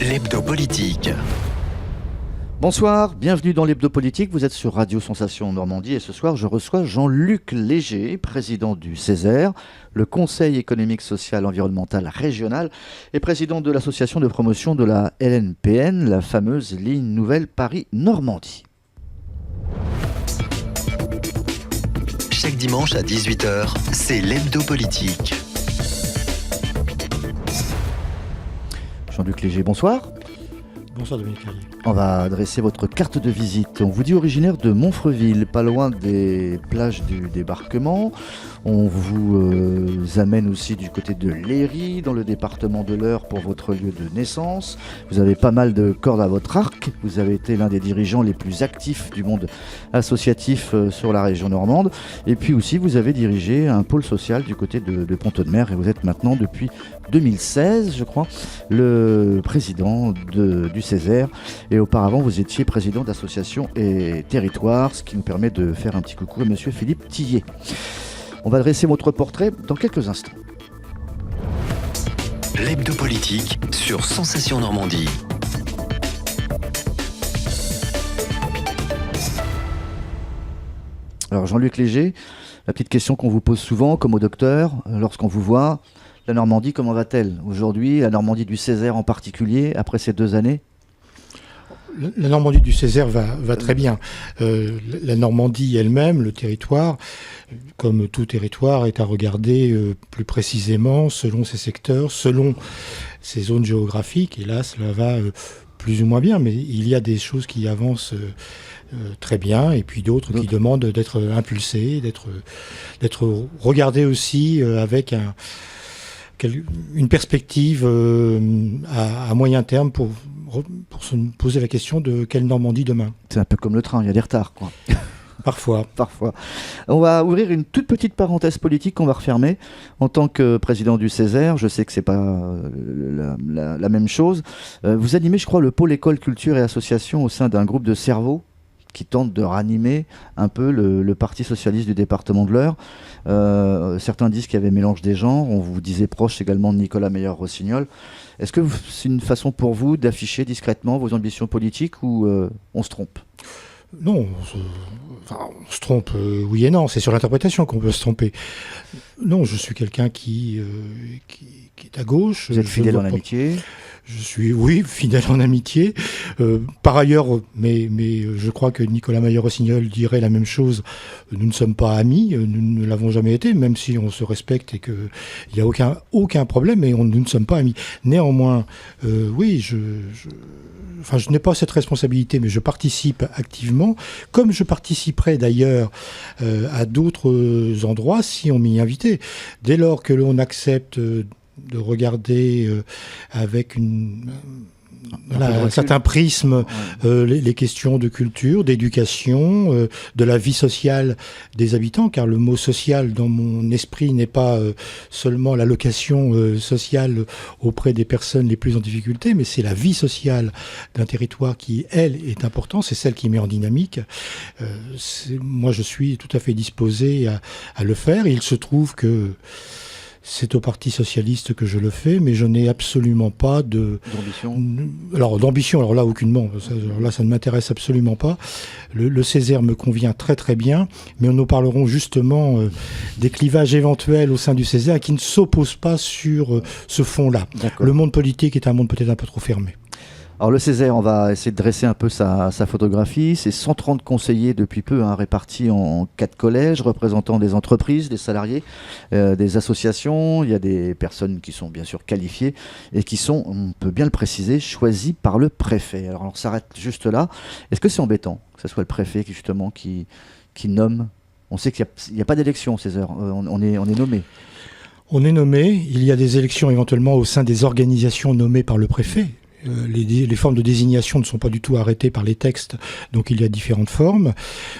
L'hebdo politique. Bonsoir, bienvenue dans l'hebdo politique, vous êtes sur Radio Sensation Normandie et ce soir je reçois Jean-Luc Léger, président du CESER, le Conseil économique, social, environnemental régional et président de l'association de promotion de la LNPN, la fameuse ligne nouvelle Paris-Normandie. Chaque dimanche à 18h, c'est l'hebdo politique. Jean-Luc Léger, bonsoir. Bonsoir Dominique Carlier. On va adresser votre carte de visite. On vous dit originaire de Montfreville, pas loin des plages du débarquement. On vous amène aussi du côté de Léry, dans le département de l'Eure, pour votre lieu de naissance. Vous avez pas mal de cordes à votre arc. Vous avez été l'un des dirigeants les plus actifs du monde associatif sur la région normande. Et puis aussi, vous avez dirigé un pôle social du côté de Pont-Audemer. Et vous êtes maintenant, depuis 2016, je crois, le président du CESER. Et auparavant, vous étiez président d'association et territoire, ce qui nous permet de faire un petit coucou à monsieur Philippe Tillet. On va dresser votre portrait dans quelques instants. L'hebdo politique sur Sensation Normandie. Alors Jean-Luc Léger, la petite question qu'on vous pose souvent, comme au docteur, lorsqu'on vous voit, la Normandie, comment va-t-elle aujourd'hui, la Normandie du CESER en particulier, après ces 2 années? La Normandie du CESER va très bien. La Normandie elle-même, le territoire, comme tout territoire, est à regarder plus précisément selon ses secteurs, selon ses zones géographiques. Et là, cela va plus ou moins bien, mais il y a des choses qui avancent très bien, et puis d'autres qui demandent d'être impulsées, d'être regardées aussi avec une perspective à moyen terme pour se poser la question de quelle Normandie demain. C'est un peu comme le train, il y a des retards, quoi. Parfois. On va ouvrir une toute petite parenthèse politique qu'on va refermer. En tant que président du CESER, je sais que c'est pas la même chose. Vous animez, je crois, le pôle école, culture et association au sein d'un groupe de cerveaux qui tente de ranimer un peu le Parti socialiste du département de l'Eure. Certains disent qu'il y avait mélange des genres. On vous disait proche également de Nicolas Meyer-Rossignol. Est-ce que c'est une façon pour vous d'afficher discrètement vos ambitions politiques ou on se trompe ? Non, on se trompe, oui et non. C'est sur l'interprétation qu'on peut se tromper. Non, je suis quelqu'un qui est à gauche. Vous êtes fidèle en amitié ? Je suis, oui, fidèle en amitié. Par ailleurs, mais je crois que Nicolas Meyer-Rossignol dirait la même chose. Nous ne sommes pas amis, nous ne l'avons jamais été, même si on se respecte et qu'il n'y a aucun problème, mais nous ne sommes pas amis. Néanmoins, oui, je n'ai pas cette responsabilité, mais je participe activement, comme je participerai d'ailleurs à d'autres endroits si on m'y invitait. Dès lors que l'on accepte de regarder avec un certain prisme les questions de culture, d'éducation, de la vie sociale des habitants, car le mot social dans mon esprit n'est pas seulement l'allocation sociale auprès des personnes les plus en difficulté, mais c'est la vie sociale d'un territoire qui, elle, est importante, c'est celle qui met en dynamique. Moi, je suis tout à fait disposé à le faire. Il se trouve que c'est au Parti socialiste que je le fais, mais je n'ai absolument pas d'ambition. Alors là, aucunement. Ça ne m'intéresse absolument pas. Le CESER me convient très très bien, mais nous parlerons justement des clivages éventuels au sein du CESER qui ne s'opposent pas sur ce fond-là. D'accord. Le monde politique est un monde peut-être un peu trop fermé. Alors le CESER, on va essayer de dresser un peu sa photographie. C'est 130 conseillers depuis peu, répartis en 4 collèges, représentant des entreprises, des salariés, des associations. Il y a des personnes qui sont bien sûr qualifiées et qui sont, on peut bien le préciser, choisies par le préfet. Alors on s'arrête juste là. Est-ce que c'est embêtant que ce soit le préfet qui nomme ? On sait qu'il n'y a pas d'élection au CESER, on est nommé. On est nommé, il y a des élections éventuellement au sein des organisations nommées par le préfet. Les formes de désignation ne sont pas du tout arrêtées par les textes, donc il y a différentes formes.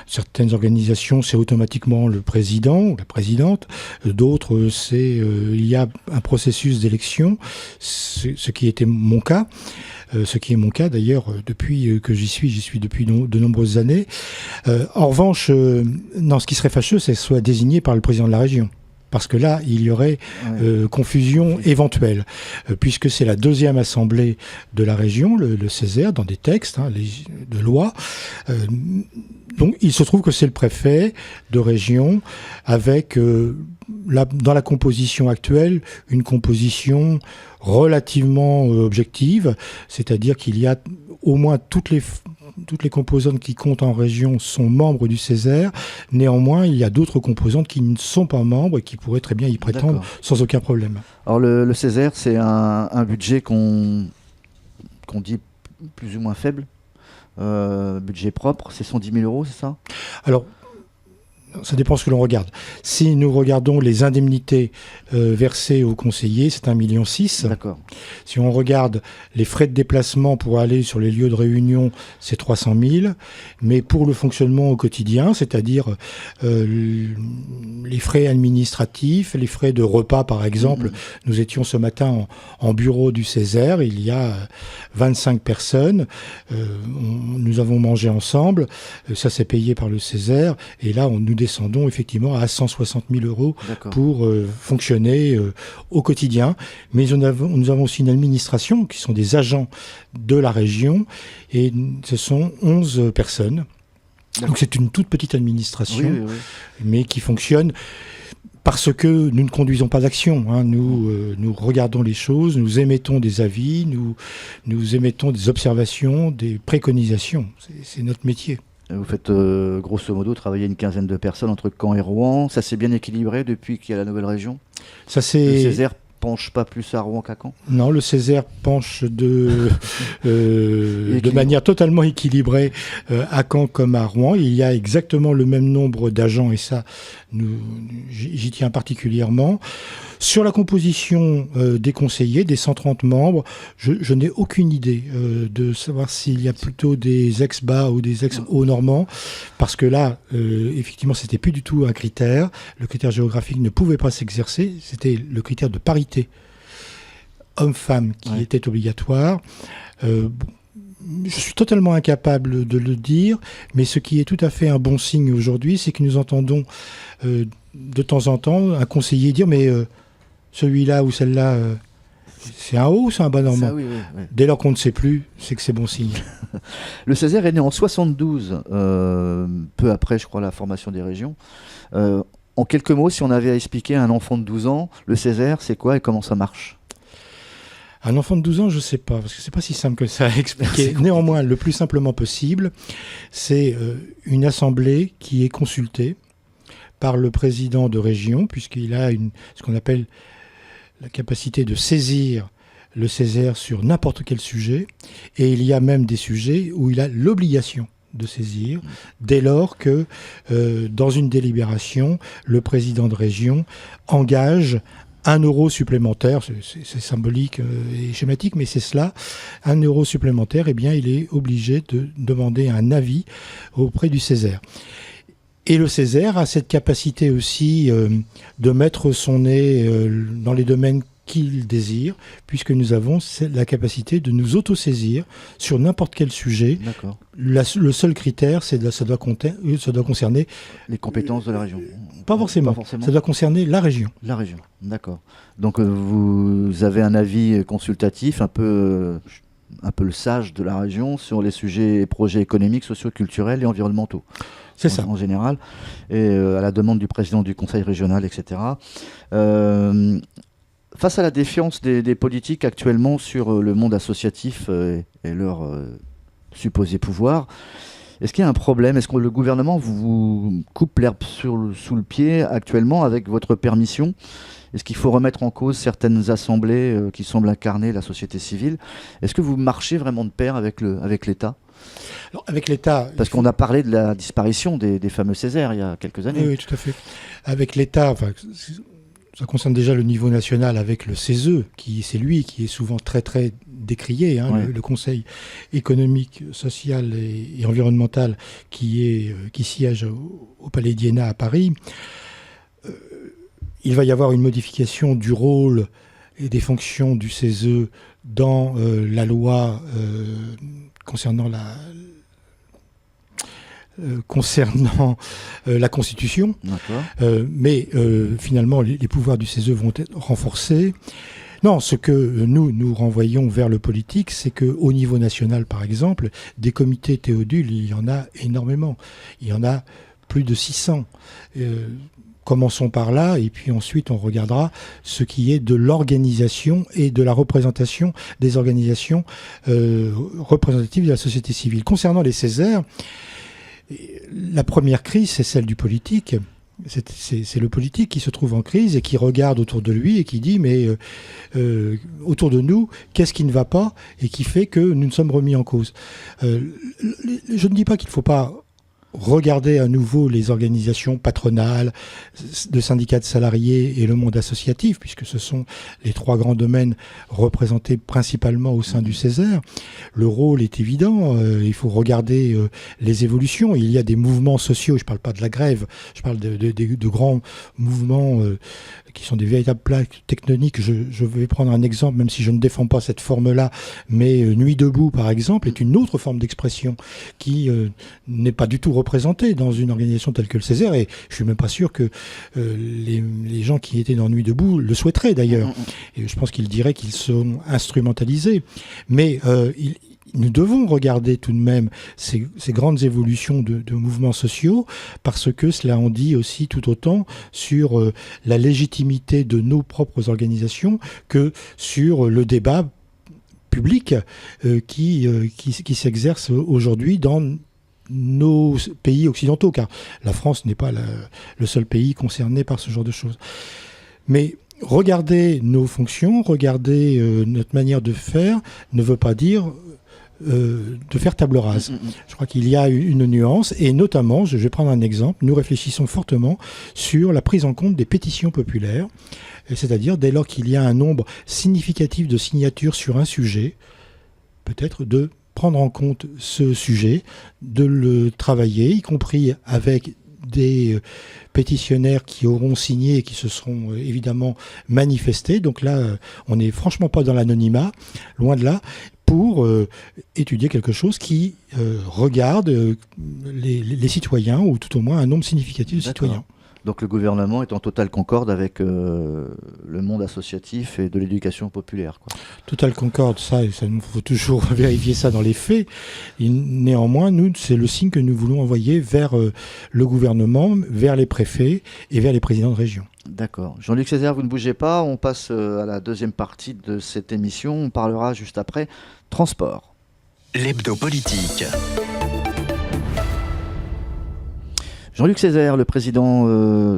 Certaines organisations, c'est automatiquement le président ou la présidente. D'autres, il y a un processus d'élection, ce qui était mon cas. Ce qui est mon cas d'ailleurs depuis que j'y suis depuis de nombreuses années. En revanche, non, ce qui serait fâcheux, c'est que ce soit désigné par le président de la région. parce que là, il y aurait confusion éventuelle, puisque c'est la deuxième assemblée de la région, le Césaire, dans des textes de loi. Donc, il se trouve que c'est le préfet de région, avec, dans la composition actuelle, une composition relativement objective, c'est-à-dire qu'il y a au moins toutes les composantes qui comptent en région sont membres du Césaire. Néanmoins, il y a d'autres composantes qui ne sont pas membres et qui pourraient très bien y prétendre sans aucun problème. Alors le Césaire, c'est un budget qu'on dit plus ou moins faible, budget propre, c'est 110 000 euros, c'est ça ? Alors, ça dépend ce que l'on regarde. Si nous regardons les indemnités versées aux conseillers, c'est 1,6 million. D'accord. Si on regarde les frais de déplacement pour aller sur les lieux de réunion, c'est 300 000. Mais pour le fonctionnement au quotidien, c'est-à-dire les frais administratifs, les frais de repas par exemple, nous étions ce matin en bureau du Césaire, il y a 25 personnes, nous avons mangé ensemble, ça c'est payé par le Césaire, et là nous descendons effectivement à 160 000 euros pour fonctionner au quotidien. Mais nous avons aussi une administration qui sont des agents de la région et ce sont 11 personnes. Donc c'est une toute petite administration, mais qui fonctionne parce que nous ne conduisons pas d'action. Nous regardons les choses, nous émettons des avis, nous émettons des observations, des préconisations. C'est notre métier. Vous faites grosso modo travailler une quinzaine de personnes entre Caen et Rouen. Ça s'est bien équilibré depuis qu'il y a la nouvelle région ? Le Césaire penche pas plus à Rouen qu'à Caen ? Non, le Césaire penche de manière totalement équilibrée à Caen comme à Rouen. Il y a exactement le même nombre d'agents et ça, j'y tiens particulièrement. Sur la composition des conseillers, des 130 membres, je n'ai aucune idée de savoir s'il y a plutôt des ex-bas ou des ex-hauts-normands, parce que là, effectivement, c'était plus du tout un critère. Le critère géographique ne pouvait pas s'exercer, c'était le critère de parité homme-femme qui était obligatoire. Je suis totalement incapable de le dire, mais ce qui est tout à fait un bon signe aujourd'hui, c'est que nous entendons de temps en temps un conseiller dire « mais celui-là ou celle-là, c'est un haut ou c'est un bas normand ?» Dès lors qu'on ne sait plus, c'est que c'est bon signe. Le Césaire est né en 72, peu après, je crois, la formation des régions. En quelques mots, si on avait à expliquer à un enfant de 12 ans, le Césaire, c'est quoi et comment ça marche ? Un enfant de 12 ans, je ne sais pas, parce que c'est pas si simple que ça à expliquer. Néanmoins, le plus simplement possible, c'est une assemblée qui est consultée par le président de région, puisqu'il a ce qu'on appelle la capacité de saisir le Césaire sur n'importe quel sujet, et il y a même des sujets où il a l'obligation de saisir, dès lors que, dans une délibération, le président de région engage 1 euro supplémentaire, c'est symbolique et schématique, mais c'est cela, 1 euro supplémentaire, eh bien, il est obligé de demander un avis auprès du Césaire. Et le Césaire a cette capacité aussi de mettre son nez dans les domaines qu'il désire, puisque nous avons la capacité de nous autosaisir sur n'importe quel sujet. D'accord. Le seul critère, ça doit concerner... les compétences de la région. Pas forcément. Ça doit concerner la région. La région, d'accord. Donc vous avez un avis consultatif, un peu le sage de la région sur les sujets et projets économiques, socio-culturels et environnementaux. C'est ça. En général, et à la demande du président du conseil régional, etc. Face à la défiance des politiques actuellement sur le monde associatif et leur supposé pouvoir, est-ce qu'il y a un problème ? Est-ce que le gouvernement vous coupe l'herbe sous le pied actuellement avec votre permission ? Est-ce qu'il faut remettre en cause certaines assemblées qui semblent incarner la société civile ? Est-ce que vous marchez vraiment de pair avec l'État ? Alors, avec l'État... Parce qu'on a parlé de la disparition des fameux Césaires il y a quelques années. Oui, tout à fait. Avec l'État... Ça concerne déjà le niveau national avec le CESE, c'est lui qui est souvent très très décrié, le Conseil économique, social et environnemental qui siège au Palais d'Iéna à Paris. Il va y avoir une modification du rôle et des fonctions du CESE dans la loi concernant concernant la Constitution. Mais finalement, les pouvoirs du CESE vont être renforcés. Non, ce que nous renvoyons vers le politique, c'est qu'au niveau national, par exemple, des comités Théodule, il y en a énormément. Il y en a plus de 600. Commençons par là, et puis ensuite on regardera ce qui est de l'organisation et de la représentation des organisations représentatives de la société civile. Concernant les Césaires, la première crise, c'est celle du politique. C'est le politique qui se trouve en crise et qui regarde autour de lui et qui dit mais autour de nous, qu'est-ce qui ne va pas et qui fait que nous nous sommes remis en cause. Je ne dis pas qu'il ne faut pas regarder à nouveau les organisations patronales, de syndicats de salariés et le monde associatif, puisque ce sont les trois grands domaines représentés principalement au sein du Césaire. Le rôle est évident, il faut regarder les évolutions. Il y a des mouvements sociaux, je ne parle pas de la grève, je parle de grands mouvements qui sont des véritables plaques tectoniques. Je vais prendre un exemple, même si je ne défends pas cette forme-là, mais Nuit debout, par exemple, est une autre forme d'expression qui n'est pas du tout représentée dans une organisation telle que le Césaire, et je suis même pas sûr que les gens qui étaient dans Nuit debout le souhaiteraient d'ailleurs. Et je pense qu'ils diraient qu'ils sont instrumentalisés. Mais nous devons regarder tout de même ces grandes évolutions de mouvements sociaux, parce que cela en dit aussi tout autant sur la légitimité de nos propres organisations que sur le débat public qui s'exerce aujourd'hui dans nos pays occidentaux, car la France n'est pas le seul pays concerné par ce genre de choses. Mais regarder nos fonctions, regarder notre manière de faire, ne veut pas dire de faire table rase. Je crois qu'il y a une nuance, et notamment, je vais prendre un exemple, nous réfléchissons fortement sur la prise en compte des pétitions populaires, c'est-à-dire dès lors qu'il y a un nombre significatif de signatures sur un sujet, peut-être de prendre en compte ce sujet, de le travailler, y compris avec des pétitionnaires qui auront signé et qui se seront évidemment manifestés. Donc là, on n'est franchement pas dans l'anonymat, loin de là, pour étudier quelque chose qui regarde les citoyens, ou tout au moins un nombre significatif de citoyens. Donc le gouvernement est en totale concorde avec le monde associatif et de l'éducation populaire, quoi. Totale concorde, ça nous faut toujours vérifier ça dans les faits. Et néanmoins, nous, c'est le signe que nous voulons envoyer vers le gouvernement, vers les préfets et vers les présidents de région. D'accord. Jean-Luc Césaire, vous ne bougez pas. On passe à la deuxième partie de cette émission. On parlera juste après transport. L'hebdo politique. Jean-Luc Césaire, le président,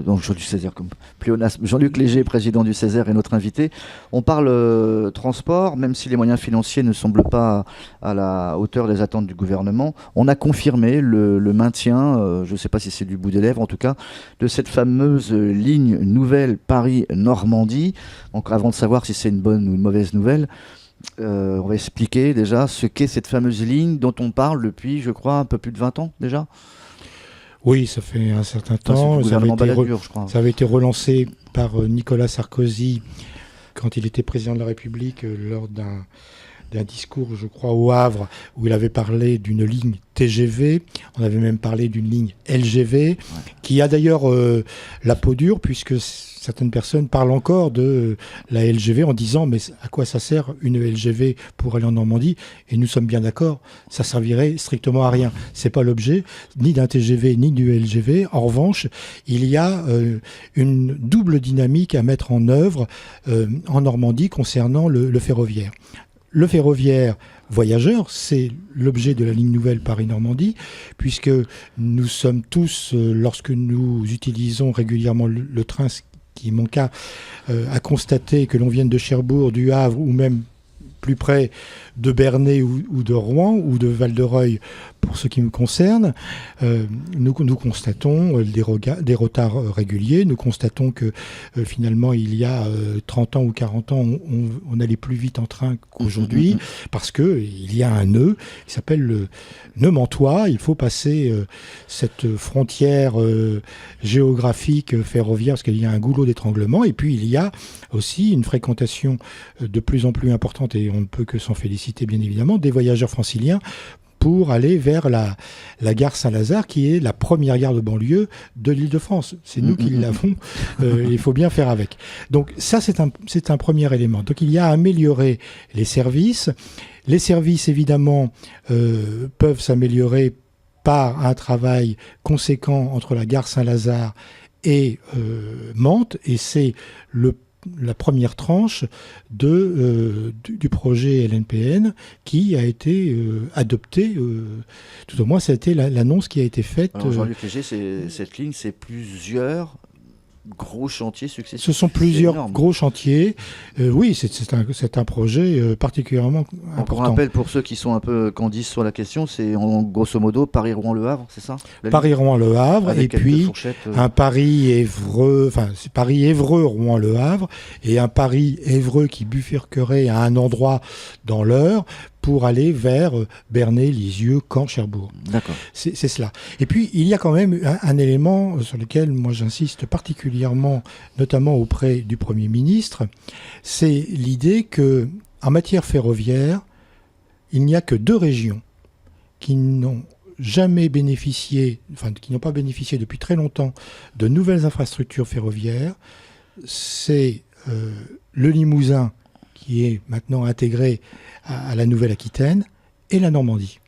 donc Jean-Luc Césaire comme pléonasme, Jean-Luc Léger, président du Césaire, est notre invité. On parle transport, même si les moyens financiers ne semblent pas à la hauteur des attentes du gouvernement. On a confirmé le maintien, je ne sais pas si c'est du bout des lèvres en tout cas, de cette fameuse ligne nouvelle Paris-Normandie. Donc avant de savoir si c'est une bonne ou une mauvaise nouvelle, on va expliquer déjà ce qu'est cette fameuse ligne dont on parle depuis, je crois, un peu plus de 20 ans déjà. Oui, ça fait un certain temps. Ça avait été relancé par Nicolas Sarkozy quand il était président de la République lors d'un discours, je crois, au Havre, où il avait parlé d'une ligne TGV. On avait même parlé d'une ligne LGV, qui a d'ailleurs la peau dure, puisque certaines personnes parlent encore de la LGV en disant mais à quoi ça sert une LGV pour aller en Normandie? Et nous sommes bien d'accord, ça servirait strictement à rien. C'est pas l'objet ni d'un TGV ni du LGV. En revanche, il y a une double dynamique à mettre en œuvre en Normandie concernant le ferroviaire. Le ferroviaire voyageur, c'est l'objet de la ligne nouvelle Paris-Normandie, puisque nous sommes tous, lorsque nous utilisons régulièrement le train, qui est mon cas, à constater que l'on vienne de Cherbourg, du Havre ou même plus près de Bernay ou de Rouen ou de Val-de-Reuil pour ce qui me concerne, nous constatons des retards réguliers, nous constatons que finalement il y a 30 ans ou 40 ans on allait plus vite en train qu'aujourd'hui parce qu'il y a un nœud qui s'appelle le nœud Mantois. Il faut passer cette frontière géographique ferroviaire parce qu'il y a un goulot d'étranglement, et puis il y a aussi une fréquentation de plus en plus importante, et on ne peut que s'en féliciter bien évidemment, des voyageurs franciliens pour aller vers la gare Saint-Lazare, qui est la première gare de banlieue de l'Île-de-France. C'est nous qui l'avons, il faut bien faire avec. Donc ça, c'est un premier élément. Donc il y a à améliorer les services. Les services, évidemment, peuvent s'améliorer par un travail conséquent entre la gare Saint-Lazare et Mantes, et c'est la première tranche du projet LNPN qui a été adopté, tout au moins ça a été l'annonce qui a été faite. Alors Jean-Luc Léger, cette ligne, c'est plusieurs gros chantiers successifs. Ce sont plusieurs gros chantiers. Oui, c'est un projet particulièrement important. Pour rappel, pour ceux qui sont un peu candisses sur la question, c'est en grosso modo Paris-Rouen-Le Havre, c'est ça? Paris-Rouen-Le Havre, et puis un Paris-Évreux, enfin c'est Paris-Évreux-Rouen-Le Havre, et un Paris-Évreux qui bifurquerait à un endroit dans l'Eure pour aller vers Bernay, Lisieux, Caen, Cherbourg. D'accord. C'est cela. Et puis, il y a quand même un élément sur lequel moi j'insiste particulièrement, notamment auprès du Premier ministre, c'est l'idée que, en matière ferroviaire, il n'y a que 2 régions qui n'ont jamais bénéficié, enfin qui n'ont pas bénéficié depuis très longtemps de nouvelles infrastructures ferroviaires. C'est le Limousin, qui est maintenant intégré à la Nouvelle-Aquitaine, et la Normandie.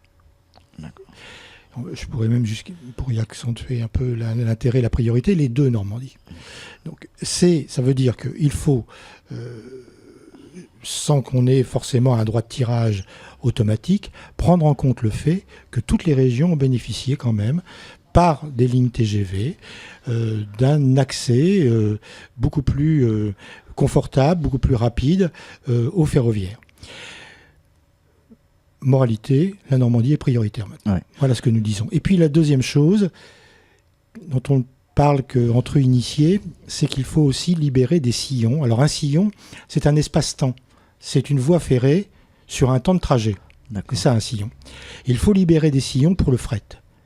D'accord. Je pourrais même, pour y accentuer un peu l'intérêt, la priorité, les 2 Normandies. Donc ça veut dire qu'il faut, sans qu'on ait forcément un droit de tirage automatique, prendre en compte le fait que toutes les régions ont bénéficié quand même, par des lignes TGV, d'un accès beaucoup plus confortable, beaucoup plus rapide au ferroviaire. Moralité, la Normandie est prioritaire maintenant. Ouais. Voilà ce que nous disons. Et puis la deuxième chose, dont on parle qu'entre initiés, c'est qu'il faut aussi libérer des sillons. Alors un sillon, c'est un espace-temps. C'est une voie ferrée sur un temps de trajet. D'accord. C'est ça un sillon. Il faut libérer des sillons pour le fret,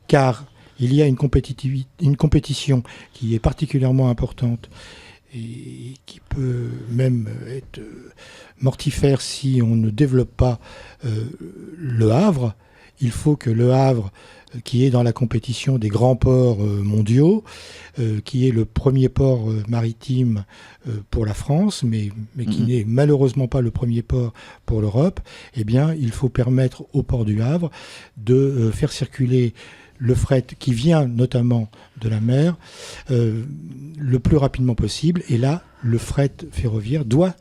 car il y a une compétition qui est particulièrement importante et qui peut même être mortifère si on ne développe pas Le Havre. Il faut que Le Havre, qui est dans la compétition des grands ports mondiaux, qui est le premier port maritime pour la France, mais qui n'est malheureusement pas le premier port pour l'Europe, eh bien, il faut permettre au port du Havre de faire circuler le fret qui vient notamment de la mer le plus rapidement possible. Et là, le fret ferroviaire doit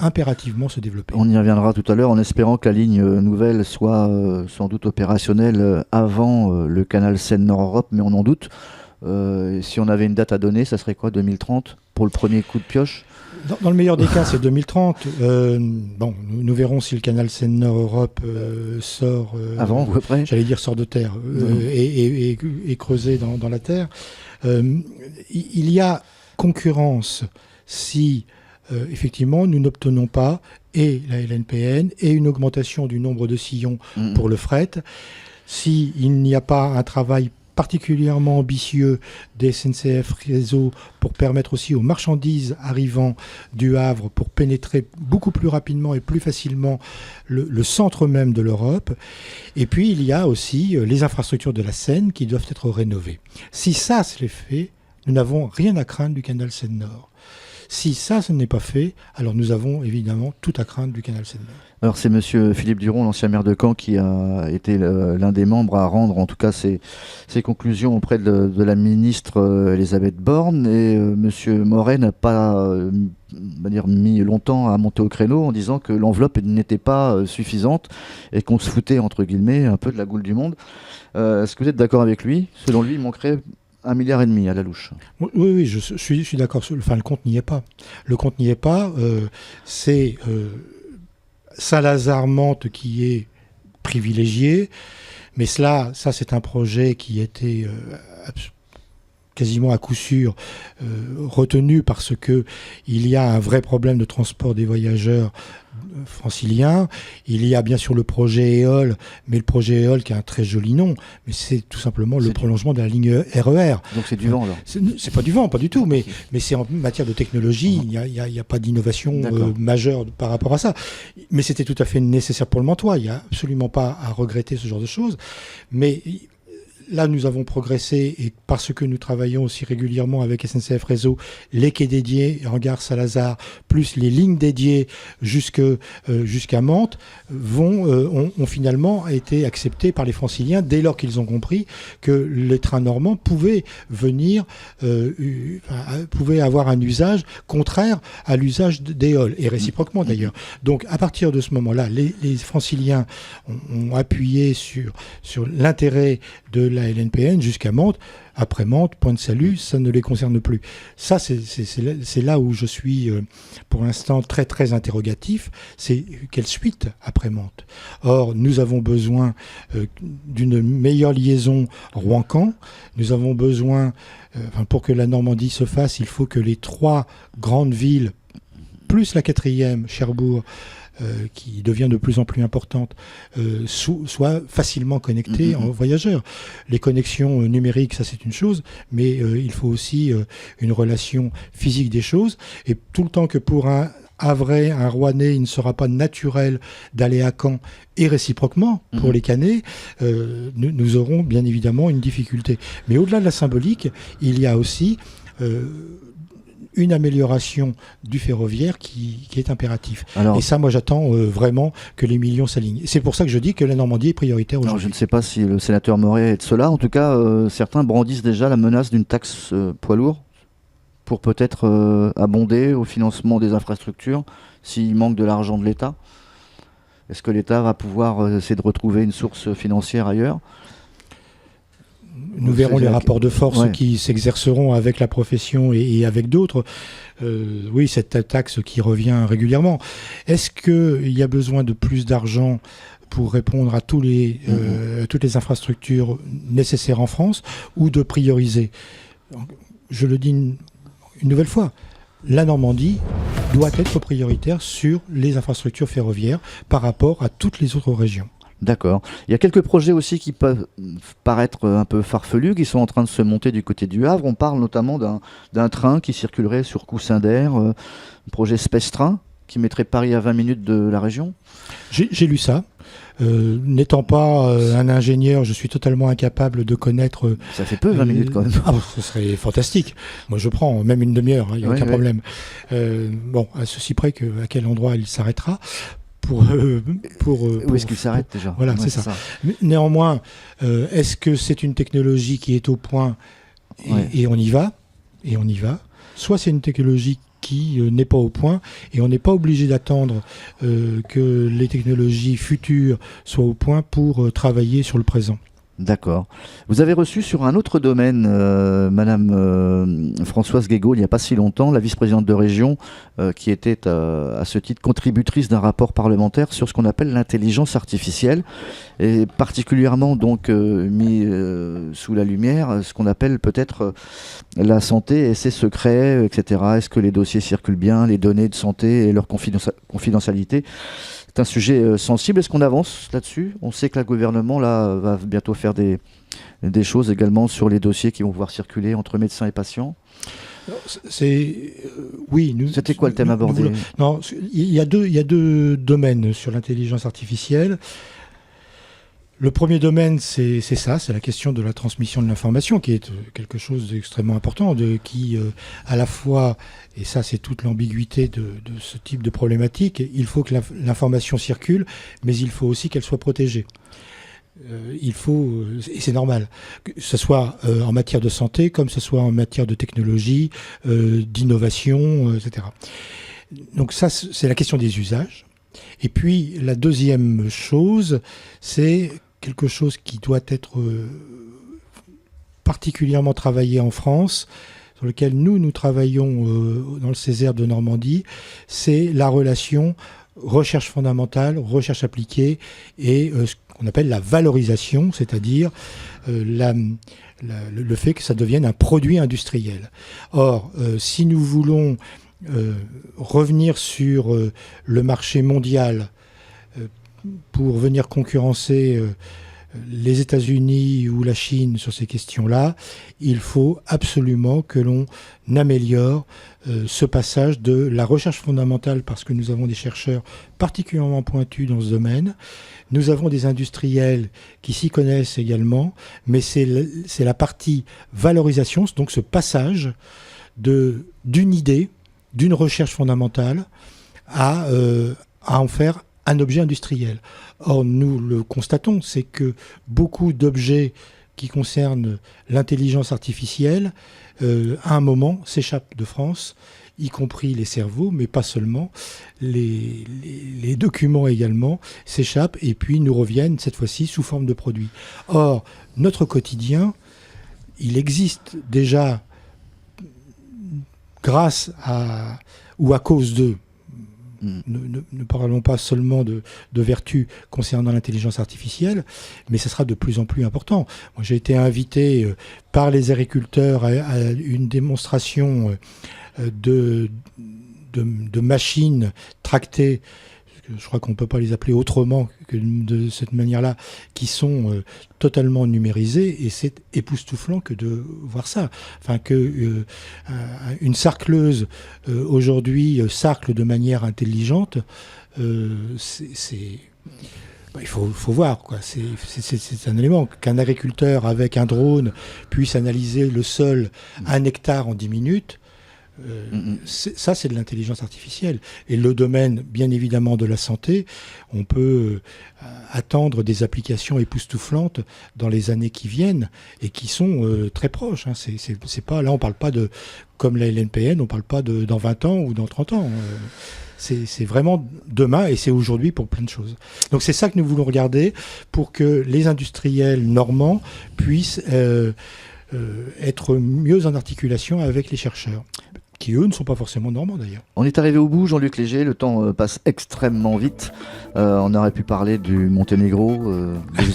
impérativement se développer. On y reviendra tout à l'heure en espérant que la ligne nouvelle soit sans doute opérationnelle avant le canal Seine-Nord-Europe, mais on en doute. Si on avait une date à donner, ça serait quoi, 2030 pour le premier coup de pioche? Dans le meilleur des cas, c'est 2030. Nous verrons si le canal Seine-Nord-Europe sort... avant ou après? J'allais dire sort de terre et creusé dans la terre. Il y a concurrence si, effectivement, nous n'obtenons pas et la LNPN et une augmentation du nombre de sillons pour le fret. S'il n'y a pas un travail particulièrement ambitieux des SNCF Réseau pour permettre aussi aux marchandises arrivant du Havre pour pénétrer beaucoup plus rapidement et plus facilement le centre même de l'Europe. Et puis il y a aussi les infrastructures de la Seine qui doivent être rénovées. Si ça c'est fait, nous n'avons rien à craindre du canal Seine-Nord. Si ça, ce n'est pas fait, alors nous avons évidemment tout à craindre du canal Seine-Nord. Alors c'est monsieur Philippe Duron, l'ancien maire de Caen, qui a été l'un des membres à rendre en tout cas ses conclusions auprès de la ministre Elisabeth Borne, et monsieur Moret n'a pas mis longtemps à monter au créneau en disant que l'enveloppe n'était pas suffisante et qu'on se foutait entre guillemets un peu de la goule du monde. Est-ce que vous êtes d'accord avec lui? Selon lui, il manquerait 1,5 milliard à la louche. Oui, je suis d'accord. Enfin, le compte n'y est pas. Le compte n'y est pas. C'est Saint-Lazare-Mantes qui est privilégié. Mais ça c'est un projet qui était quasiment à coup sûr retenu parce que il y a un vrai problème de transport des voyageurs franciliens. Il y a bien sûr le projet EOL, mais le projet EOL qui a un très joli nom, mais c'est tout simplement le prolongement de la ligne RER. Donc c'est du vent alors. C'est pas du vent, pas du tout, mais c'est en matière de technologie, il n'y a pas d'innovation majeure par rapport à ça. Mais c'était tout à fait nécessaire pour le Mantois, il n'y a absolument pas à regretter ce genre de choses. Mais là, nous avons progressé et parce que nous travaillons aussi régulièrement avec SNCF Réseau, les quais dédiés en gare Saint-Lazare, plus les lignes dédiées jusqu'à Mantes, ont finalement été acceptés par les Franciliens dès lors qu'ils ont compris que les trains normands pouvaient venir, pouvaient avoir un usage contraire à l'usage d'EOL, et réciproquement d'ailleurs. Donc, à partir de ce moment-là, les Franciliens ont appuyé sur l'intérêt de la LNPN jusqu'à Mantes. Après Mantes, point de salut, ça ne les concerne plus. Ça, c'est là où je suis pour l'instant très très interrogatif. C'est quelle suite après Mantes? Or, nous avons besoin d'une meilleure liaison Rouen-Caen. Nous avons besoin, pour que la Normandie se fasse, il faut que les 3 grandes villes, plus la 4e, Cherbourg, qui devient de plus en plus importante, soit facilement connectée en voyageurs. Les connexions numériques, ça c'est une chose, mais il faut aussi une relation physique des choses. Et tout le temps que pour un Havrais, un Rouennais, il ne sera pas naturel d'aller à Caen, et réciproquement, pour les Cannais, nous aurons bien évidemment une difficulté. Mais au-delà de la symbolique, il y a aussi une amélioration du ferroviaire qui est impératif. Et ça, moi, j'attends vraiment que les millions s'alignent. C'est pour ça que je dis que la Normandie est prioritaire aujourd'hui. Je ne sais pas si le sénateur Moret est de cela. En tout cas, certains brandissent déjà la menace d'une taxe poids lourd pour peut-être abonder au financement des infrastructures s'il manque de l'argent de l'État. Est-ce que l'État va pouvoir essayer de retrouver une source financière ailleurs ? Nous verrons les rapports de force qui s'exerceront avec la profession et avec d'autres. Oui, cette taxe qui revient régulièrement. Est-ce qu'il y a besoin de plus d'argent pour répondre à toutes les infrastructures nécessaires en France, ou de prioriser? Je le dis une nouvelle fois, la Normandie doit être prioritaire sur les infrastructures ferroviaires par rapport à toutes les autres régions. D'accord. Il y a quelques projets aussi qui peuvent paraître un peu farfelus, qui sont en train de se monter du côté du Havre. On parle notamment d'un train qui circulerait sur Coussin d'Air, un projet Space Train, qui mettrait Paris à 20 minutes de la région. J'ai lu ça. N'étant pas un ingénieur, je suis totalement incapable de connaître... Ça fait peu, 20 minutes quand même. Ce serait fantastique. Moi, je prends même une demi-heure, il n'y a aucun problème. Bon, à ceci près à quel endroit il s'arrêtera. Où est-ce qu'il s'arrête déjà? Voilà, c'est ça. Néanmoins, est-ce que c'est une technologie qui est au point et on y va? Soit c'est une technologie qui n'est pas au point et on n'est pas obligé d'attendre que les technologies futures soient au point pour travailler sur le présent. D'accord. Vous avez reçu sur un autre domaine, Madame Françoise Guégaud, il n'y a pas si longtemps, la vice-présidente de région, qui était à ce titre contributrice d'un rapport parlementaire sur ce qu'on appelle l'intelligence artificielle, et particulièrement donc mis sous la lumière ce qu'on appelle peut-être la santé et ses secrets, etc. Est-ce que les dossiers circulent bien, les données de santé et leur confidentialité? C'est un sujet sensible. Est-ce qu'on avance là-dessus? On sait que le gouvernement là, va bientôt faire des choses également sur les dossiers qui vont pouvoir circuler entre médecins et patients. Oui. C'était quoi le thème abordé? Non, il y a deux domaines sur l'intelligence artificielle. Le premier domaine, c'est la question de la transmission de l'information, qui est quelque chose d'extrêmement important, qui à la fois, et ça c'est toute l'ambiguïté de ce type de problématique, il faut que l'information circule, mais il faut aussi qu'elle soit protégée. Il faut, et c'est normal, que ce soit en matière de santé, comme ce soit en matière de technologie, d'innovation, etc. Donc ça, c'est la question des usages. Et puis la deuxième chose, c'est quelque chose qui doit être particulièrement travaillé en France, sur lequel nous travaillons dans le Césaire de Normandie, c'est la relation recherche fondamentale, recherche appliquée et ce qu'on appelle la valorisation, c'est-à-dire le fait que ça devienne un produit industriel. Or, si nous voulons revenir sur le marché mondial pour venir concurrencer les États-Unis ou la Chine sur ces questions-là, il faut absolument que l'on améliore ce passage de la recherche fondamentale, parce que nous avons des chercheurs particulièrement pointus dans ce domaine. Nous avons des industriels qui s'y connaissent également, mais c'est la partie valorisation, donc ce passage d'une idée, d'une recherche fondamentale à en faire un objet industriel. Or, nous le constatons, c'est que beaucoup d'objets qui concernent l'intelligence artificielle, à un moment, s'échappent de France, y compris les cerveaux, mais pas seulement. Les documents également s'échappent et puis nous reviennent, cette fois-ci, sous forme de produits. Or, notre quotidien, il existe déjà, grâce à ou à cause de, ne parlons pas seulement de vertus concernant l'intelligence artificielle, mais ça sera de plus en plus important. Moi, j'ai été invité par les agriculteurs à une démonstration de machines tractées, je crois qu'on ne peut pas les appeler autrement que de cette manière-là, qui sont totalement numérisées, et c'est époustouflant que de voir ça. Enfin, que une sarcleuse aujourd'hui sarcle de manière intelligente, il faut voir, quoi. C'est un élément. Qu'un agriculteur avec un drone puisse analyser le sol 1 hectare en 10 minutes, ça, c'est de l'intelligence artificielle. Et le domaine, bien évidemment, de la santé, on peut attendre des applications époustouflantes dans les années qui viennent et qui sont très proches. Hein. C'est pas, là, on parle pas de, comme la LNPN, on parle pas de dans 20 ans ou dans 30 ans. C'est vraiment demain, et c'est aujourd'hui pour plein de choses. Donc c'est ça que nous voulons regarder, pour que les industriels normands puissent être mieux en articulation avec les chercheurs, qui eux ne sont pas forcément normands d'ailleurs. On est arrivé au bout, Jean-Luc Léger, le temps passe extrêmement vite. On aurait pu parler du Monténégro,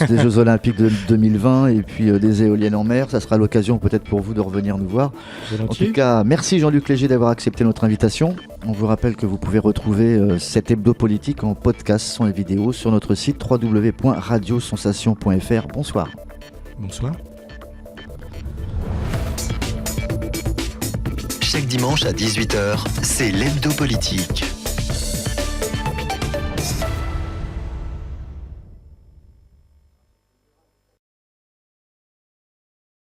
des Jeux Olympiques de 2020 et puis des éoliennes en mer. Ça sera l'occasion peut-être pour vous de revenir nous voir. Volontiers. En tout cas, merci Jean-Luc Léger d'avoir accepté notre invitation. On vous rappelle que vous pouvez retrouver cet hebdo politique en podcast, son et vidéo sur notre site www.radiosensation.fr. Bonsoir. Bonsoir. Chaque dimanche à 18h, c'est l'hebdo politique.